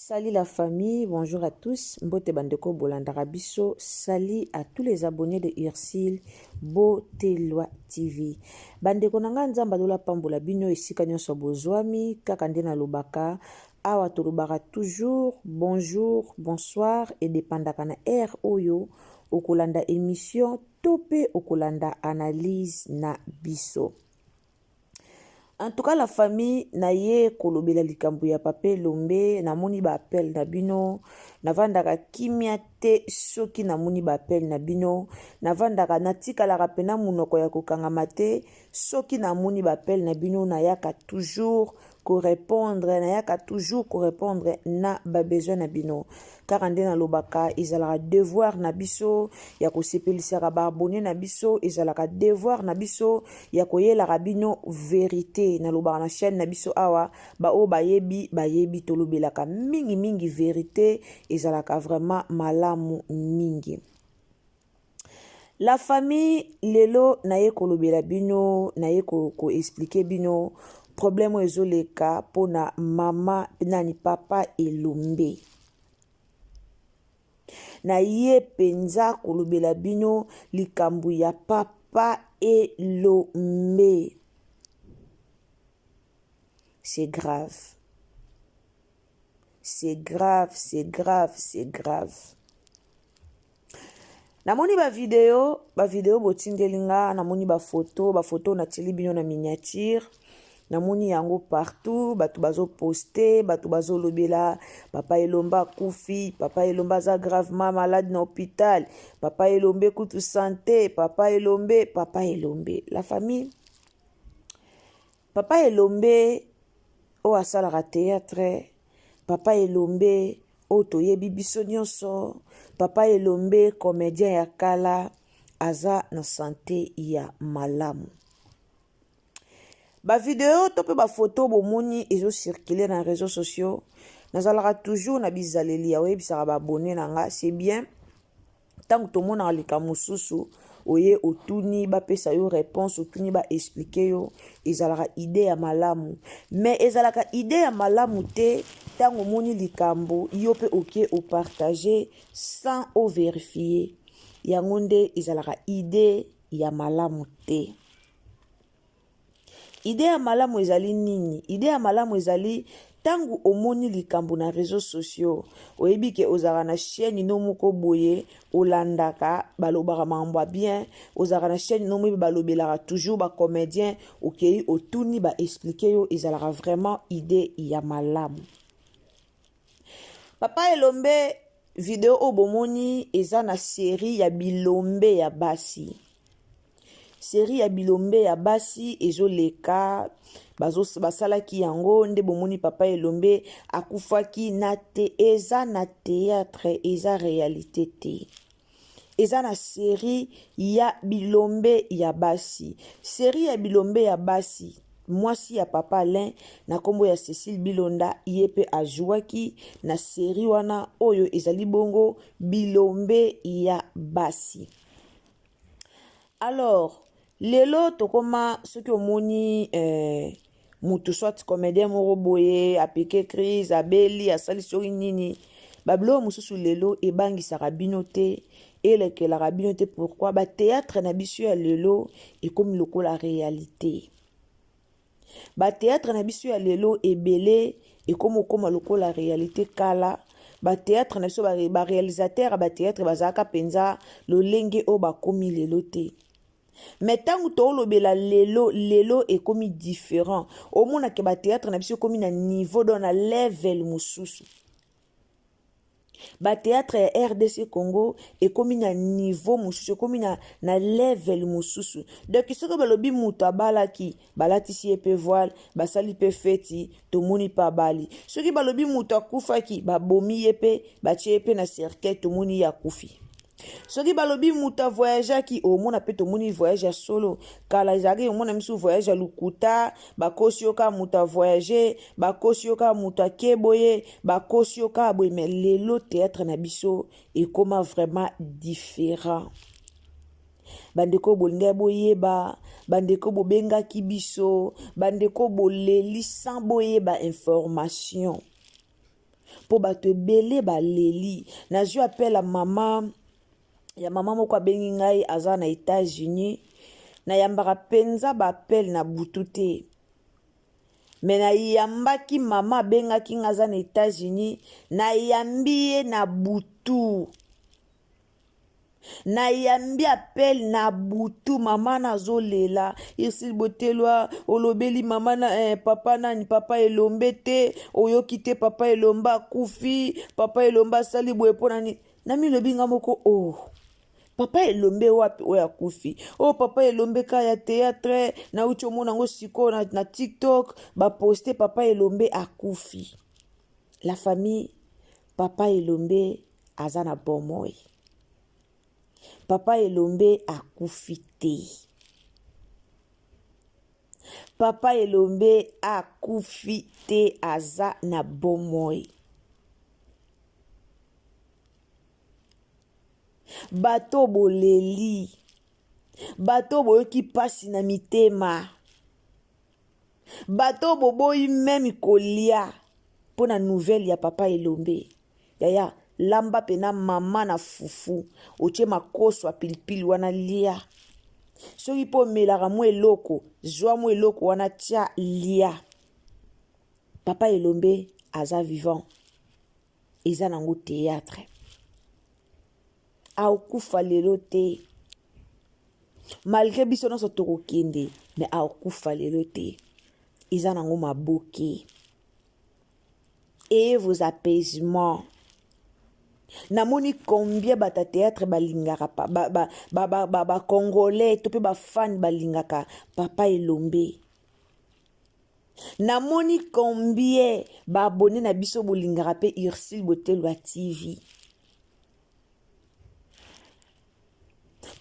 Salut la famille, bonjour à tous. Mbote bandeko bolandaka biso. Salut à tous les abonnés de Ursil Botelwa TV. Bandeko nanga nzamba dola pambola bino esika nyonso bozwami kaka nde na lobaka. Awa tolobaka toujours bonjour, bonsoir et dépendaka na air oyo okolanda émission tope okolanda analyse na biso. En tout cas, la famille na ye kolobela likambo ya Papa Elombe namoni ba appel na bino navandaka kimia te soki namoni ba appel na bino navandaka natikalaka pena munoko ya kokangama te soki namoni ba appel na bino nayaka toujours korépondre na ba besoin na bino car nde na lobaka ezalaka devoir na biso ya kosepelisaka ba abonné na biso ezalaka devoir na biso ya koyelaka bino vérité na lobaka na chaîne na biso awa ba o bayebi tolobelaka mingi vérité ezalaka vraiment malamu mingi. La famille lelo naye kolobela bino naye ko expliquer bino problème ezoleka pona mama nani Papa Elombe. Na ye penza kolobela bino likambu ya Papa Elombe. C'est grave. C'est grave. Namoni ba vidéo botindelinga, namoni ba photo na tili bino na miniature. Namoni yango partout, batu bazo poster, batu bazo lobela, Papa Elombe kufi, Papa Elombe za gravement malade na hôpital, Papa Elombe kutu santé, Papa Elombe. La famille, Papa Elombe, o asalaka théâtre, Papa Elombe, o toyebi biso nyonso, Papa Elombe, comédien ya kala, aza na santé ya malamu. Ba vidéo to pe ba photo bomoni ezo circuler na réseaux sociaux nazalaka toujours na bizaleli ya webisaka ba abonné nanga c'est bien tant que tomona alika mususu oye otuni ba pesa yo réponse otuni ba expliquer yo ezalaka idée ya malamu mais ezalaka idée ya malamu te tant omoni likambo yo pe oké o partager sans o vérifier yango nde ezalaka idée ya malamu te. Idée ya malamu ezali nini? Idée ya malamu ezali tangu omoni likambo na réseaux sociaux oyebi ke ozaka na chaîne no moko boye olandaka balobaka mambo bien ozaka na chaîne no moko balobelaka toujours ba comédien okei otuni ba expliquer yo ezalaka vraiment idée ya malamu. Papa Elombe vidéo obomoni eza na série ya bilombe ya basi. Série ya bilombe ya basi ezoleka basalaki yango nde bomoni Papa Elombe akufaki na te eza na théâtre eza réalité te. Eza na série ya bilombe ya basi. Série ya bilombe ya basi. Mwasi ya Papa Alain na kombo ya Cécile Bilonda yepe ajouaki na série wana oyo ezali bongo bilombe ya basi. Alors lelo tokoma soki omoni mutu soit comédien moko boye apeke crise abeli asali soki nini bablo mususu lelo ebangisaka bino te elekelaka bino te pourquoi ba théâtre na biso ya lelo ekomi lokola réalité. Ba théâtre na biso ya lelo ebele ekomi okoma lokola réalité kala ba théâtre na biso ba réalisateur ba théâtre bazaka penza lolenge o bakomi lelo te. Mais tangu tolobela lelo ekomi différent omona ke ba théâtre na biso ekomi na niveau dans na level mususu. Ba théâtre ya RDC Congo ekomi na niveau mususu ekomi na level mususu. Donc soki balobi mutu abalaki balatisi pe voile basali pe feti tomoni pa bali. Soki balobi mutu akufaki babomi yepe batie pe na cercueil tomoni ya kufi. Soki balobi muta voyage ki omona pe tomoni voyage ya solo kala ezaki omona misu voyage ya lukuta bakosi yoka muta voyage bakosi yoka muta keboye bakosi yoka boye mais lelo théâtre na biso ekoma vraiment différent. Bandeko bolinga boyeba bandeko bobengaki biso bandeko boleli sans boyeba information. po bato ebele baleli. Nazwi appel ya mama moko abengi ngai aza na États-Unis. Nayambaka penza ba appel na butu te. Me nayambaki mama abengaki nga aza na États-Unis, nayambi ye na butu. Nayambi appel na butu, mama nazolela. Irsil Botelwa olobeli mama na papa nani, papa Elombe te, oyoki te papa Elombe akufi, papa Elombe asali boye po nani. Nami lobi nga moko oh. Papa Elombe wapi oya kufi. Oh papa Elombe kaya théâtre na ucho mona ngo siko na TikTok ba poster papa Elombe akufi. La famille papa Elombe azana bomoi. Papa Elombe akufi te. Papa Elombe akufi te, aza na bomoi. Bato boleli, bato boyoki pasi na mitema, bato boboyi memi kolia pona nouvelle ya papa Elombe. Yaya lamba pena mama na fufu oche makoso a pilipili wana lia. Soki po melaka mwe eloko, zwa mwe eloko wana tia lia. Papa Elombe aza vivant, eza nango théâtre. Aokufa lelo te. Malgré biso nyonso tokokende, mais aokufa lelo te. Eza nango maboke. Et vos apaisements. Namoni combien bata théâtre balingaka ba congolais to pe ba fan balingaka papa Elombe. Namoni combien ba abonné na biso bolingaka pe Irsil Botelwa TV.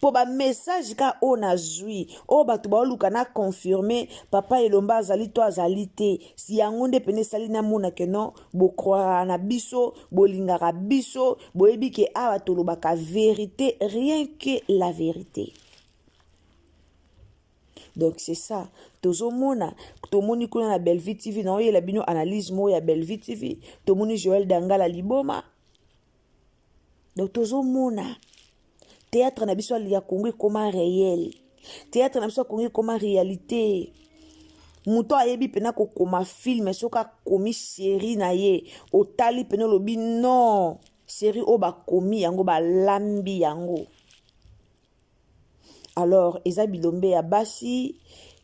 Po ba message ka o na zui o batu ba oluka na confirmer papa Elombe azali to azali te, si yango nde pene sali na mona ke non bo croire na biso, bolingaka biso, boyebi ke awa tolobaka vérité, rien que la vérité. Donc c'est ça. Tozomona tomoni kuna na Bellevue TV na oyela bino analyse mo ya Bellevue TV, tomoni Joël Dangala liboma. Donc tozomona théâtre na biso ya Congo koma réel. Théâtre na biso Congo koma réalité. Muto ayebi pena ko koma film soka komi série na ye. Otali pena lobi non. Série o ba komi yango ba lambi yango. Alors eza bilombe ya basi.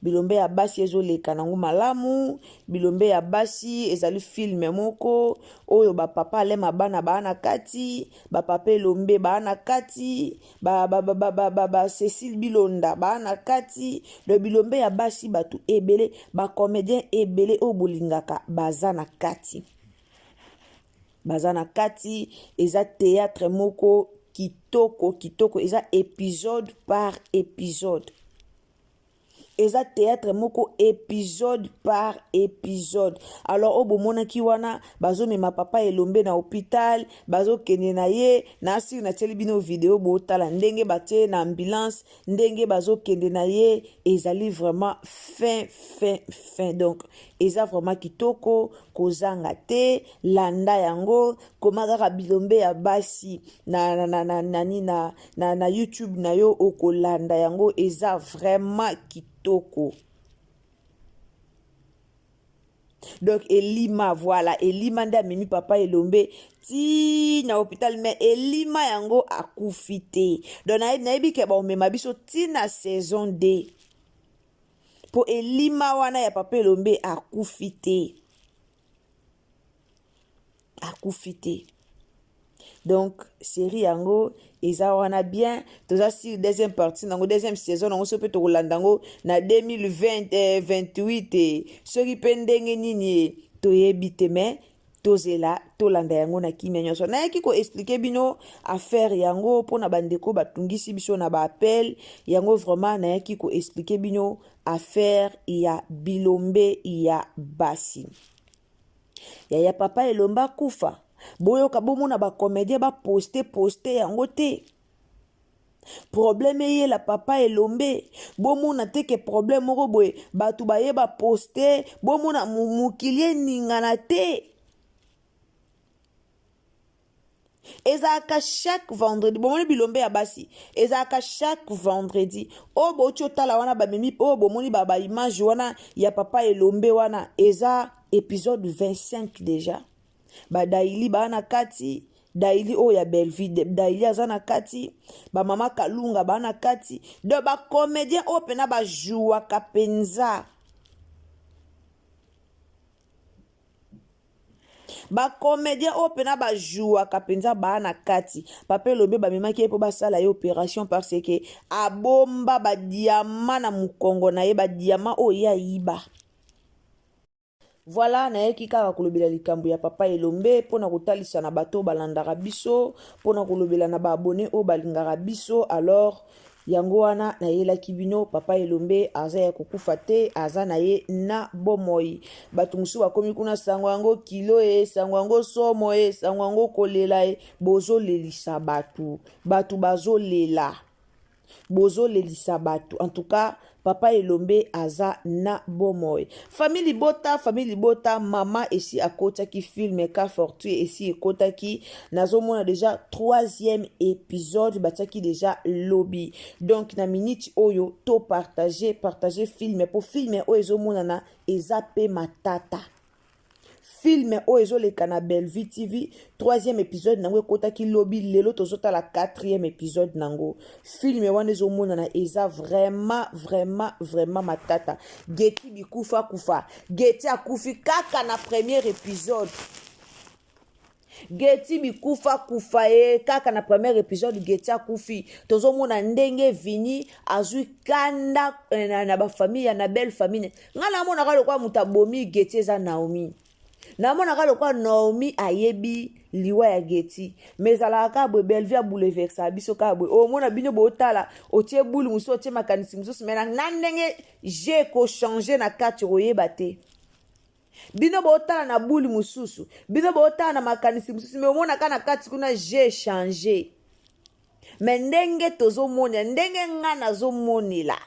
Bilombe ya basi ezoleka nango malamu. Bilombe ya basi ezali film moko oyo ba papa alema bana bana kati, ba papa Elombe bana kati, ba Cécile Bilonda bana kati. Le bilombe ya basi batu ebele, ba comédien ebele o bolingaka bazana kati. Bazana kati eza théâtre moko kitoko eza épisode par épisode. Eza théâtre moko épisode par épisode. Alors obo mona ki wana bazo mema papa Elombe na hôpital, bazo kende na ye na asir na teli bino vidéo bo tala ndenge batie na ambulance, ndenge bazo kende na ye, ezali vraiment fin. Donc eza vraiment kitoko kozanga te, landa yango komaka bilombe ya basi na YouTube na yo okolanda yango, eza vraiment kitoko. Donc Elima, voilà, Elima nda mimi papa Elombe ti na hôpital, mais Elima yango akufite. Donc nayebi ke ba omema biso ti na saison 2 po Elima wana ya papa Elombe akufite. Donc série yango eza wana bien, toza si deuxième partie nango, deuxième saison nango so pe to kolandango na 2028 soki pe ndenge nini toyebi te, mais tozela tolanda yango na kimia nyonso. Nayaki ko expliquer bino affaire yango pona bandeko batungisi biso na ba appel yango, vraiment nayaki ko expliquer bino affaire ya bilombe ya basi. Ya papa Elombe kufa. Boyoka bomona ba comédien ba poster yango te. Problème ye la papa Elombe. Bomona te ke problème moko boye batu ba ye ba poster, bomona mukilie ningana te. ezalaka chaque vendredi bomoni bilombe ya basi ezalaka chaque vendredi oyo bouti otala wana bamemi oyo bomoni baimage wana ya papa elombe wana eza épisode 25 déjà badaili baa na kati daili oyo ya Belleville daili aza na kati bamama kalunga baa na kati do bacomédien oyo mpena bajuwaka mpenza bacomédien oyo mpena bajuwaka mpenza baa na kati papa elombe bamemaki ye mpo basala ye opération parce que abomba badiama na mokongo na ye badiama oyo ye ayiba. Voilà nayeki kaka kolobela likambo ya papa elombe mpona kotalisa na bato balandaka biso mpona kolobela na baabone oyo balingaka biso. Alors yango wana nayelaki bino papa elombe aza ya kokufa te aza na ye na bomoi bato mosusu bakomi kuna sango yango kilo sango yango somo sango yango kolela bozolelisa bato bazolela bozolelisa bato. En tout cas papa elombe aza na bomoi. Famille libota mama esi akotaki film ka fortune esi ekotaki nazomona déjà 3e épisode batiaki déjà lobby donc na minute oyo to partager film pour film oyo ezomonana eza pe matata film oyo ezoleka na Belleville TV 3e épisode nango ekotaki lobby lelo tozotala 4e épisode nango film wana ezomonana eza vraiment matata. Geti bikufa Geti akufi kaka na premier épisode Geti bikufa kaka na premier épisode Geti akufi tozomona ndenge vini azwi kanda na bafamille na belle famille ngana mona ka lokwa mutabomi Geti eza Naomi namonaka lokwa Naomi ayebi liwa ya Geti mais alaka bwe Belleville bouleversa biso ka bwe omona bino botala otie bulu muso otie makanisi muso mena nandenge je ko changer na kati oyeba te bino botala na bulu mususu bino botala na makanisi mususu mais omona kana kati kuna je changer mais ndenge tozomona ndenge nga nazomonela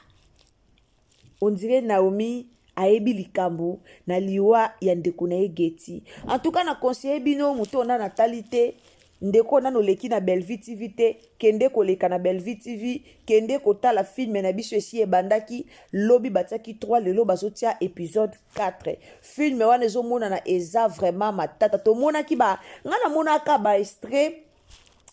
on dirait Naomi ayebi likambo na liwa ya ndeko na ye Geti. En tout cas na conseiller bino muto na natalité ndeko na noleki na Belleville TV te kende koleka na Belleville TV kende kotala film na biso esi ebandaki lobi batiaki 3 lelo bazotia épisode 4 film wana ezomona na eza vraiment matata tomonaki ba ngana monaka ba extrait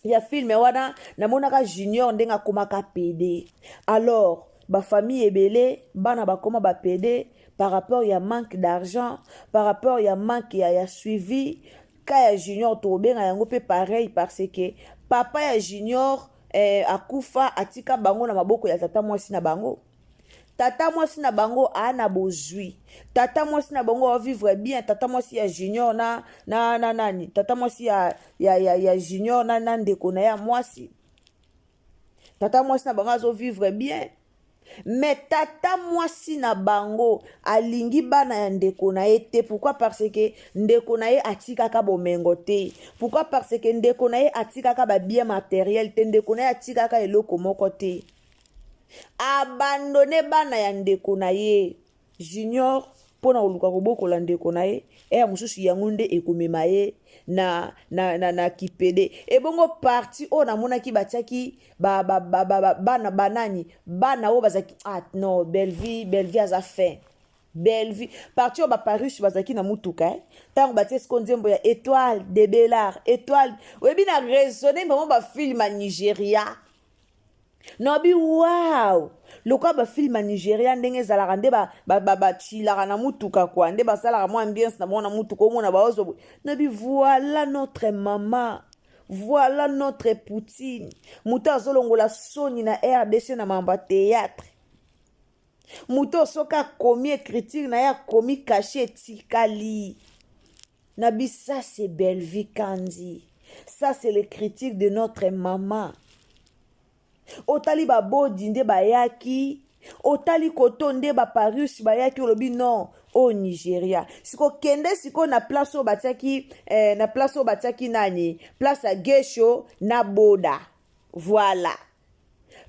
ya film wana namonaka Junior ndenge akomaka PD. Alors ba famille ebele bana bakoma ba PD par rapport ya manque d'argent par rapport ya manque ya suivi ka ya Junior tobenga yango pe pareil parce que papa ya Junior akufa atika bango na maboko ya tata mwasi na bango ana bozui tata mwasi na bango va vivre bien tata mwasi ya Junior na nani tata mwasi ya Junior na ndeko na ya mwasi tata mwasi na bango azo vivre bien mais tata mwasi na bango alingi bana ya ndeko na ye te. Pourquoi? Parce que ndeko na ye atikaka bomengo te. Pourquoi? Parce que ndeko na ye atikaka ba bien matériel te. Ndeko na ye atikaka eloko moko te. Abandonne bana ya ndeko na ye Junior pona oluka kobokola ndeko na ye ya mususu yango nde ekomema ye na kipede ebongo parti o namonaki batiaki bana banani bana o bazaki non Belleville aza fin Belleville parti o baparushi bazaki na mutuka tango batie skonzembo ya étoile de Bellard étoile oyebi na raisonner vraiment ba film à Nigeria nobi wow lokwa ba film a Nigeria ndenge ezalaka nde bachilaka na mutuka kwa nde basalaka mwa ambiance na mwana mutuka omona baozo nobi voilà notre maman voilà notre Poutine muto azolongola soni na RDC na mamba théâtre muto soka komi écriture na ya komi caché tikali nabi ça c'est Belleville Kandi ça c'est les critiques de notre maman. Otali ba bodi nde bayaki otali koto nde ba Paris bayaki olobi non au Nigeria siko kende siko na place o batiaki na place o batiaki nani place a Gesho na boda voilà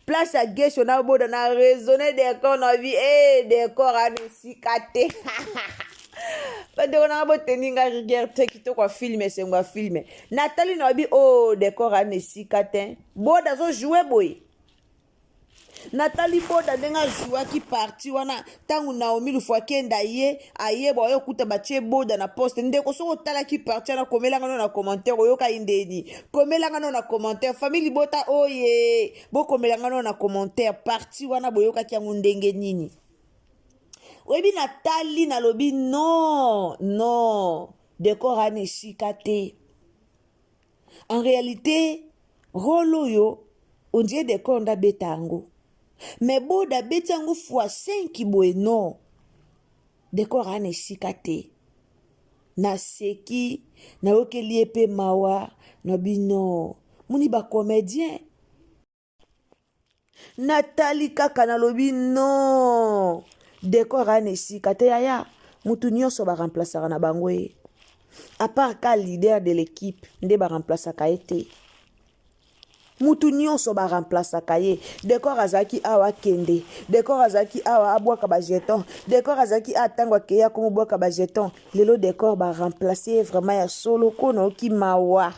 place a Gesho na boda na raisonner des corps na vie des corps anesikate bandeko nanga boteninga rigueur te kitoko afilme esengo afilme Nathalie na obi o décor ana esika te boda azojoue boye Nathalie boda ndenge ajoue parti wana ntango Naomi lufu akenda ye ayeba oyo kuta batie boda na poste ndeko soko otalaki parti wana komelanga no na commentaire oyoka indeni komelanga no na commentaire famille bota oye bokomelanga no na commentaire parti wana boyokaki yango ndenge nini oyebi Nathalie nalobi non décor ana esika te en réalité rôle oyo on dirait décor nda beta yango mais boda beti yango fois 5 boye non décor ana esika te naseki nayokeli ye mpe mawa nabi non moni bacomédien Nathalie kaka nalobi non décor ana esika te yaya mutu nyonso baremplasaka na bango ye à part ka leader de l'équipe nde baremplasaka ye te mutu nyonso baremplasaka ye décor azalaki awa kende décor azalaki awa abwaka bajeton décor azalaki atango akeya komo bwaka bajeton lelo décor baremplace ye vraiment ya solo ko naoki mawa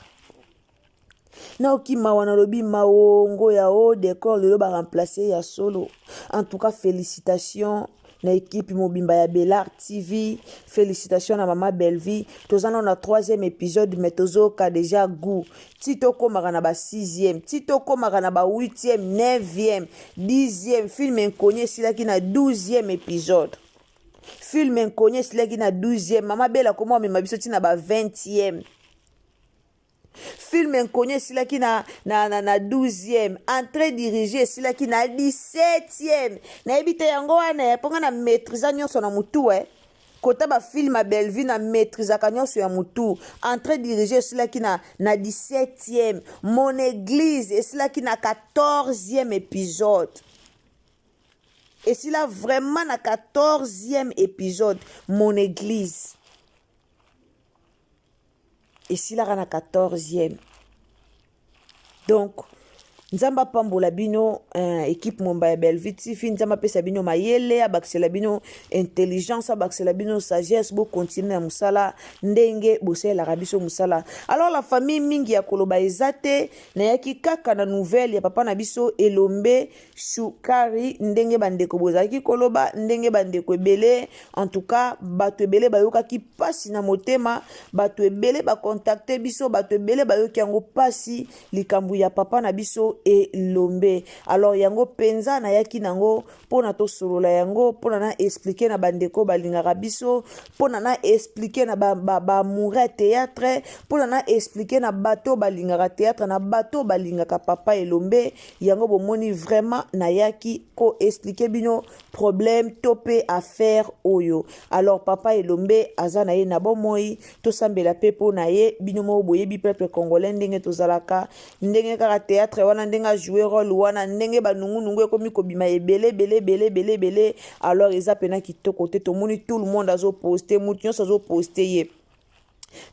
nalobi mawongo ya o décor lelo baremplace ya solo en tout cas félicitations na équipe mobimba ya Belart TV félicitations na mama Belvi tozana na 3e épisode mais tozoka déjà goût tito komaka na ba 6e tito komaka na ba 8e 9e 10e film inconnu silaki na 12e épisode film inconnu silaki na 12e mama Bela komo mema biso tina ba 20e film inconnu esilaki na 12e entrée dirigée esilaki na 17e nayebi te yango wana mponga na maîtrise nyonso na mutu kota bafilme ya Belvi na maîtrisaka nyonso ya mutu entrée dirigée esilaki na 17e mon église esilaki na 14e épisode esila vraiment na 14e épisode mon église et si la rana 14e. Donc, nzamba pambola bino équipe momba ya Belviti fi nzamba pesa bino mayele abaksela bino intelligence abaksela bino sagesse bo continuer na musala ndenge bosela rabiso musala. Alors la famille mingi ya koloba ezate na yaki kaka na nouvelle ya papa na biso Elombe Shukari ndenge bandeko bozaki koloba ndenge bandeko ebele en tout cas bato ebele bayoka ki pasi na motema bato ebele ba contacter biso bato ebele bayoki yango pasi likambu ya papa na biso Elombe. Alors yango penza na yaki nango pona to solola yango pona na expliquer na bandeko balingaka biso pona na expliquer na ba moura théâtre pona na expliquer na bato balingaka théâtre na bato balingaka papa Elombe yango bomoni vraiment na yaki ko expliquer bino problème topé affaire oyo. Alors papa Elombe azana ye na bomoi to sambela pepo na ye bino mo boyebi peuple congolais ndenge tozalaka ndenge kaka théâtre wana ndenge jouer rôle wana ndenge banungu ekomi kobima ebele alors eza pena kitoko te tomoni tout le monde azo poster mutu nyonso azo poster ye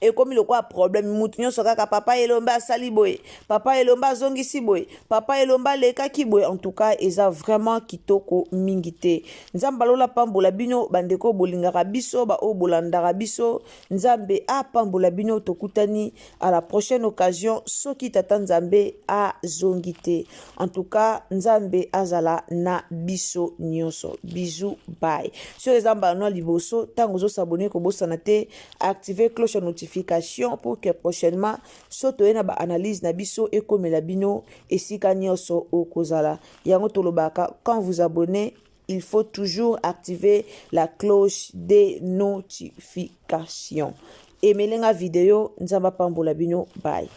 et comme le quoi problème mutu nyonso kaka papa Elombe asali boye papa Elombe azongisi boye papa Elombe lekaki boye en tout cas eza vraiment kitoko mingi te nzamba lola pambola bino bandeko bolingaka biso ba o bolandaka biso nzambe a pambola bino tokutani à la prochaine occasion soki tata nzambe a zongite en tout cas nzambe azala na biso nyonso bisous bye sur les amba no liboso tango zo s'abonner ko bosana te activer cloche notification pour que prochainement soto ena ba analyse na biso ekomela bino esika nyonso okozala yango tolobaka quand vous abonnez il faut toujours activer la cloche des notifications. Emelenga vidéo nzamba pambola bino bye.